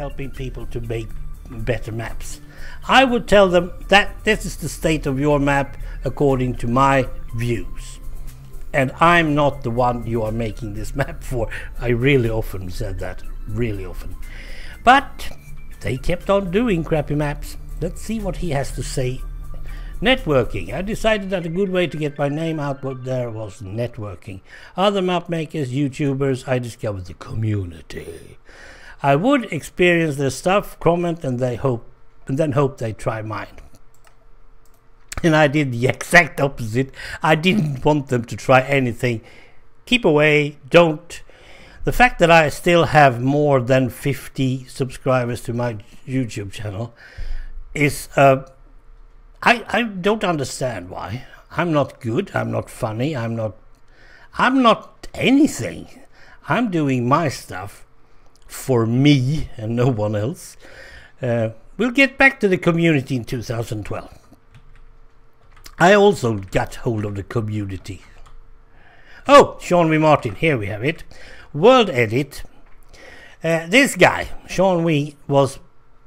helping people to make better maps. I would tell them that this is the state of your map according to my views. And I'm not the one you are making this map for. I really often said that, really often. But they kept on doing crappy maps. Let's see what he has to say. Networking. I decided that a good way to get my name out there was networking. Other map makers, YouTubers, I discovered the community. I would experience their stuff, comment, and then hope they try mine. And I did the exact opposite. I didn't want them to try anything. Keep away, don't. The fact that I still have more than 50 subscribers to my YouTube channel is I don't understand why. I'm not good, I'm not funny, I'm not anything. I'm doing my stuff for me and no one else. We'll get back to the community in 2012. I also got hold of the community. Oh, Sean W. Martin, here we have it. World Edit. This guy, Sean W., was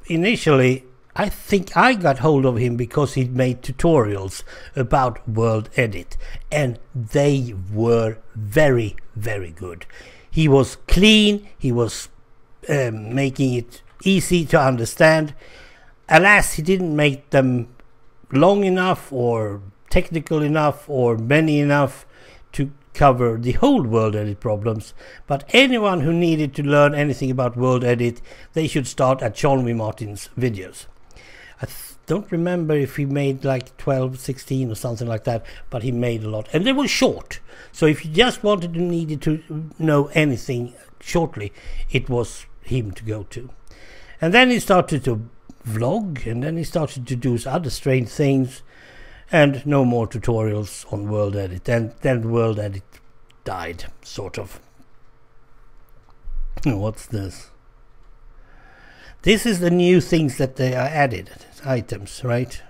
initially, I think I got hold of him because he made tutorials about World Edit, and they were very, very good. He was clean, he was making it easy to understand. Alas, he didn't make them long enough or technical enough or many enough to cover the whole World Edit problems, but anyone who needed to learn anything about World Edit, they should start at Sean W. Martin's videos. I don't remember if he made like 12, 16 or something like that, but he made a lot, and they were short, so if you just needed to know anything shortly, it was him to go to. And then he started to vlog, and then he started to do other strange things, and no more tutorials on World Edit, and then World Edit died, sort of. What's this? This is the new things that they are added, items, right?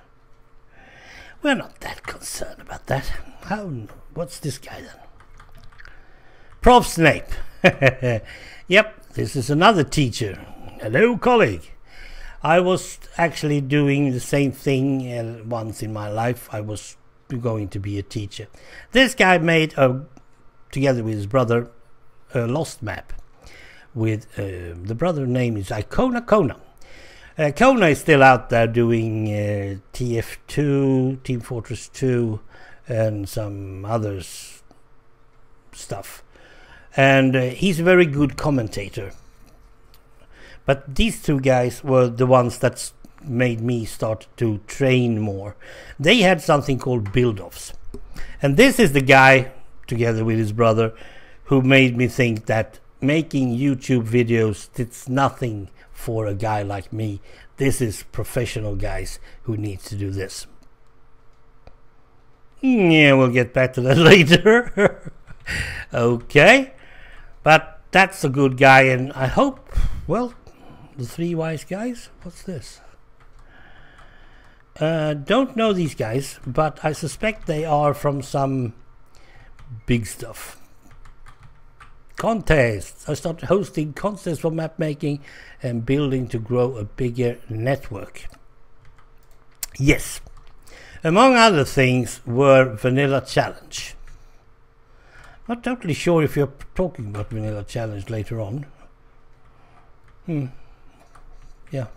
We're not that concerned about that. What's this guy then? Prof. Snape. Yep, this is another teacher. Hello, colleague. I was actually doing the same thing once in my life. I was going to be a teacher. This guy made, together with his brother, a lost map. With the brother name is Kona. Kona is still out there doing TF2, Team Fortress 2, and some other stuff. And he's a very good commentator. But these two guys were the ones that made me start to train more. They had something called build-offs. And this is the guy, together with his brother, who made me think that making YouTube videos, it's nothing for a guy like me. This is professional guys who need to do this. Yeah, we'll get back to that later. Okay. But that's a good guy, and I hope, well, the three wise guys? What's this? Don't know these guys, but I suspect they are from some big stuff. Contests. I started hosting contests for map making and building to grow a bigger network. Yes. Among other things were Vanilla Challenge. Not totally sure if you're talking about Vanilla Challenge later on. Yeah.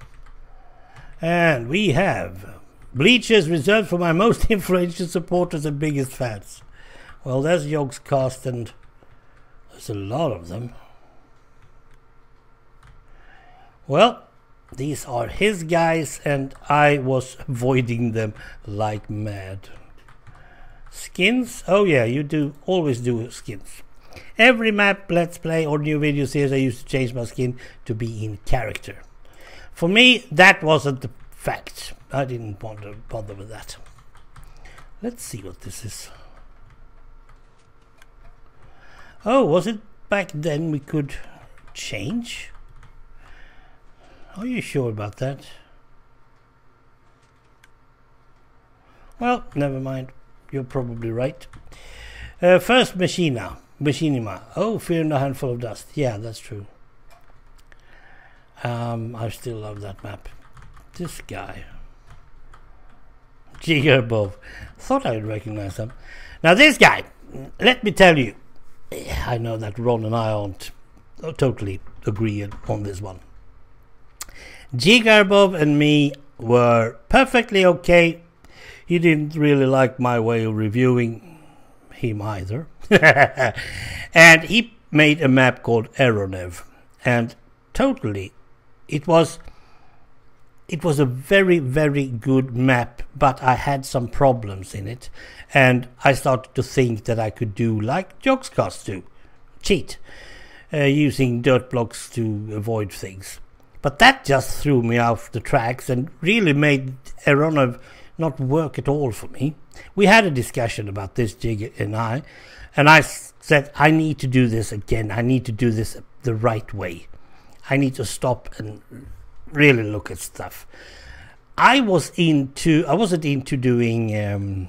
And we have bleachers reserved for my most influential supporters and biggest fans. Well, there's Yogg's cast, and there's a lot of them. Well, these are his guys, and I was avoiding them like mad. Skins? Oh yeah, you always do skins. Every map, let's play, or new video series, I used to change my skin to be in character. For me, that wasn't the fact. I didn't want to bother with that. Let's see what this is. Oh, was it back then we could change? Are you sure about that? Well, never mind. You're probably right. First Machinima. Oh, fear in a handful of dust. Yeah, that's true. I still love that map. This guy. Jigger above. Thought I would recognize him. Now this guy, let me tell you, I know that Ron and I aren't totally agreeing on this one. Jigarbov and me were perfectly okay. He didn't really like my way of reviewing him either. And he made a map called Aeronev. And totally, it was a very, very good map, but I had some problems in it. And I started to think that I could do like Jogscast do, cheat, using dirt blocks to avoid things. But that just threw me off the tracks and really made Aeronev not work at all for me. We had a discussion about this, Jig and I said, I need to do this again. I need to do this the right way. I need to stop and really look at stuff. I wasn't into doing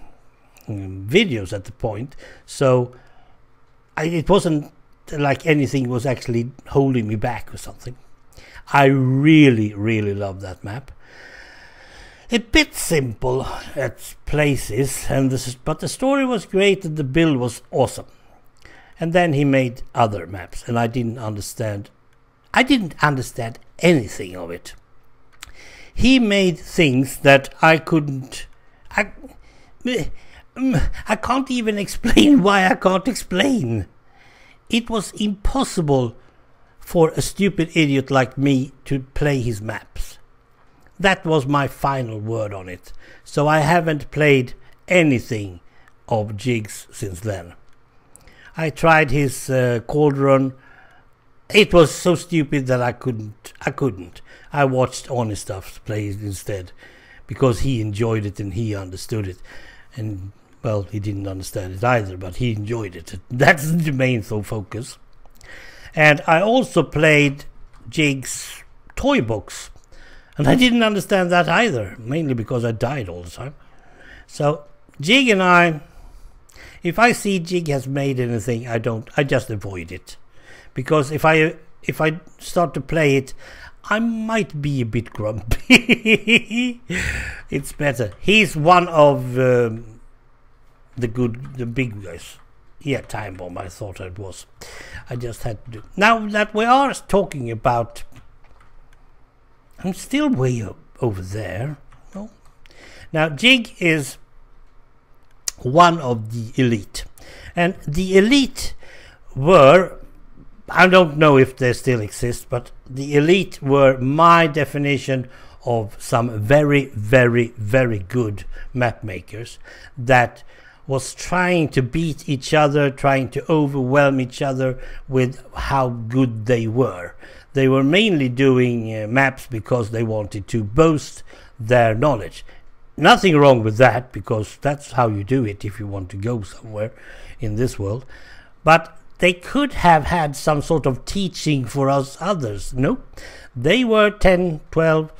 videos at the point, so it wasn't like anything was actually holding me back or something. I really, really love that map. A bit simple at places, but the story was great and the build was awesome. And then he made other maps, and I didn't understand anything of it. He made things that I couldn't. I can't even explain why I can't explain. It was impossible for a stupid idiot like me to play his maps. That was my final word on it. So I haven't played anything of Jigs since then. I tried his Cauldron. It was so stupid that I couldn't. I watched Honest Stuff play it instead, because he enjoyed it and he understood it. And, well, he didn't understand it either, but he enjoyed it. That's the main focus. And I also played Jig's toy books. And I didn't understand that either, mainly because I died all the time. So, Jig and I, if I see Jig has made anything, I just avoid it. Because if I start to play it, I might be a bit grumpy. It's better. He's one of the big guys. Yeah, Time Bomb, I thought it was. I just had to do. Now that we are talking about, I'm still way over there. No. Now Jig is one of the elite, and the elite were, I don't know if they still exist, but the elite were my definition of some very, very, very good map makers that was trying to beat each other, trying to overwhelm each other with how good they were. They were mainly doing maps because they wanted to boast their knowledge. Nothing wrong with that, because that's how you do it if you want to go somewhere in this world. But they could have had some sort of teaching for us others. Nope. They were 10, 12,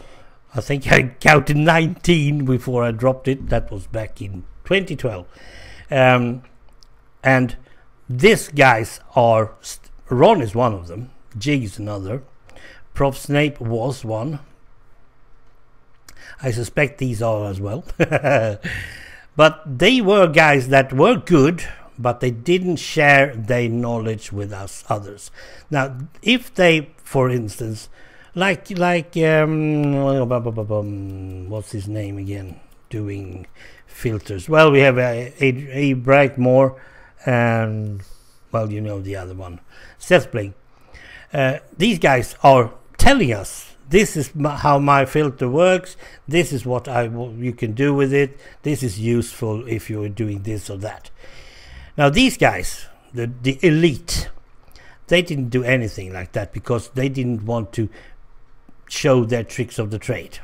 I think I counted 19 before I dropped it. That was back in 2012. And these guys are, Ron is one of them, Jig is another, Prof. Snape was one. I suspect these are as well. But they were guys that were good, but they didn't share their knowledge with us others. Now, if they, for instance, like what's his name again, doing filters. Well, we have a Brightmore and, well, you know the other one, Sethbling. These guys are telling us, this is how my filter works, this is what you can do with it, this is useful if you're doing this or that. Now these guys, the elite, they didn't do anything like that because they didn't want to show their tricks of the trade.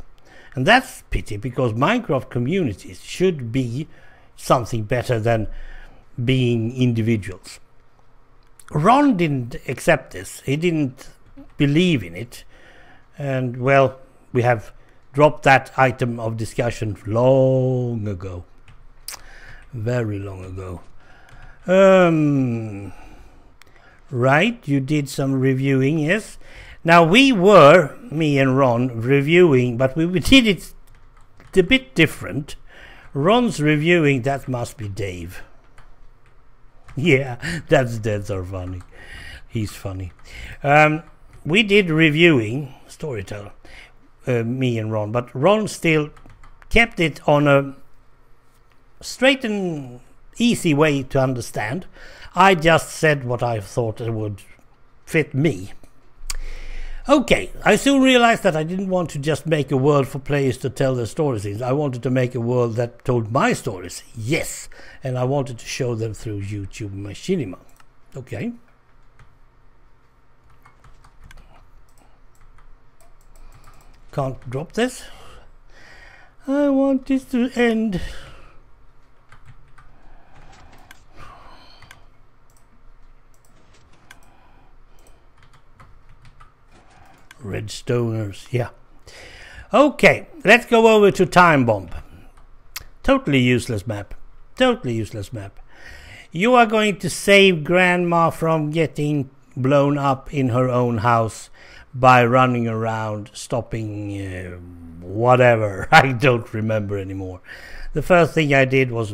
And that's pity, because Minecraft communities should be something better than being individuals. Ron didn't accept this. He didn't believe in it. And, well, we have dropped that item of discussion long ago. Very long ago. Right, you did some reviewing, yes. Now we were, me and Ron, reviewing, but we did it a bit different. Ron's reviewing, that must be Dave. Yeah, that's dead so funny. He's funny. We did reviewing, storyteller, me and Ron, but Ron still kept it on a straight and easy way to understand. I just said what I thought it would fit me. Okay, I soon realized that I didn't want to just make a world for players to tell their stories in. I wanted to make a world that told my stories, yes, and I wanted to show them through YouTube Machinima. Okay. Can't drop this. I want this to end. Redstoners, yeah. Okay, let's go over to Time Bomb. Totally useless map. Totally useless map. You are going to save Grandma from getting blown up in her own house by running around, stopping whatever. I don't remember anymore. The first thing I did was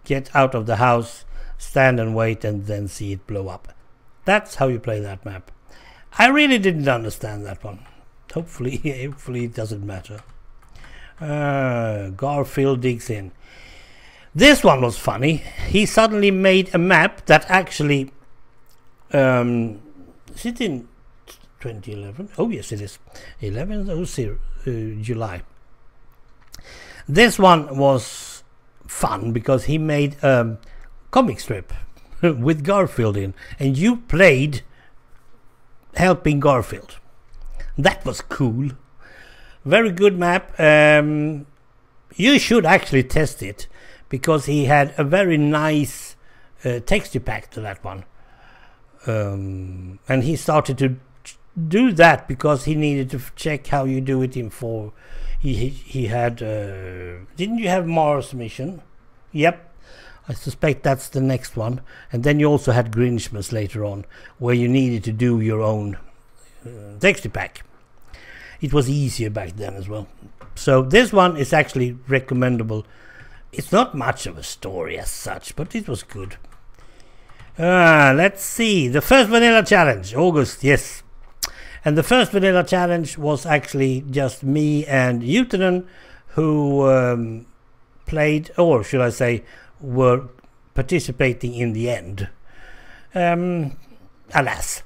get out of the house, stand and wait, and then see it blow up. That's how you play that map. I really didn't understand that one. Hopefully it doesn't matter. Garfield digs in. This one was funny. He suddenly made a map that actually... is it in 2011? Oh yes, it is. 11th July. This one was fun because he made a comic strip with Garfield in. And you played... helping Garfield. That was cool. Very good map. You should actually test it because he had a very nice texture pack to that one. And he started to do that because he needed to check how you do it in 4. He had... didn't you have Mars mission? Yep. I suspect that's the next one. And then you also had Grinchmas later on, where you needed to do your own texture pack. It was easier back then as well. So this one is actually recommendable. It's not much of a story as such, but it was good. Let's see. The first vanilla challenge, August, yes. And the first vanilla challenge was actually just me and Utanen who played, or should I say, were participating in the end. Alas.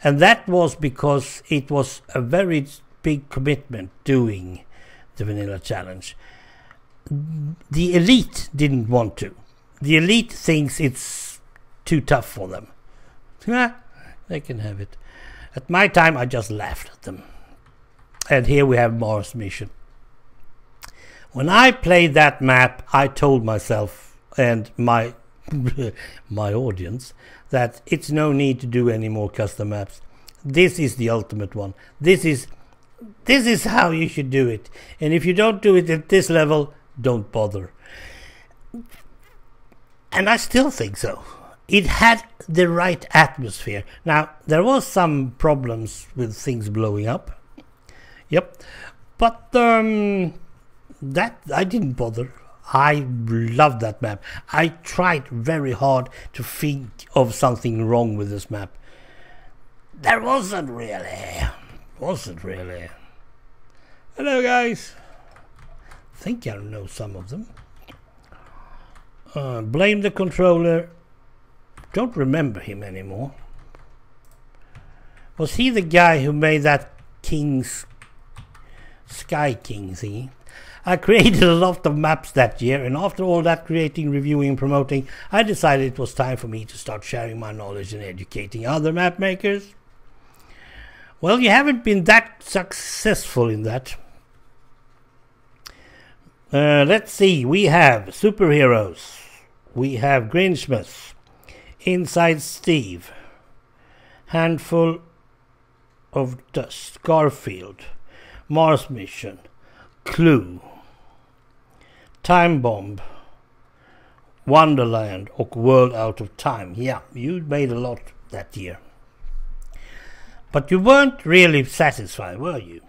And that was because it was a very big commitment doing the vanilla challenge. The elite didn't want to. The elite thinks it's too tough for them. They can have it. At my time I just laughed at them. And here we have Mars mission. When I played that map, I told myself and my audience that it's no need to do any more custom maps. This is the ultimate one. This is how you should do it. And if you don't do it at this level, don't bother. And I still think so. It had the right atmosphere. Now, there was some problems with things blowing up. Yep. But that I didn't bother. I loved that map. I tried very hard to think of something wrong with this map. There wasn't really. Hello guys. I think I know some of them. Blame the controller. Don't remember him anymore. Was he the guy who made that Sky King thingy? I created a lot of maps that year, and after all that creating, reviewing, and promoting, I decided it was time for me to start sharing my knowledge and educating other map makers. Well, you haven't been that successful in that. Let's see, we have superheroes. We have Grinchmas, Inside Steve, Handful of Dust, Garfield, Mars Mission, Clue, Time Bomb, Wonderland, or World Out of Time. Yeah, you made a lot that year. But you weren't really satisfied, were you?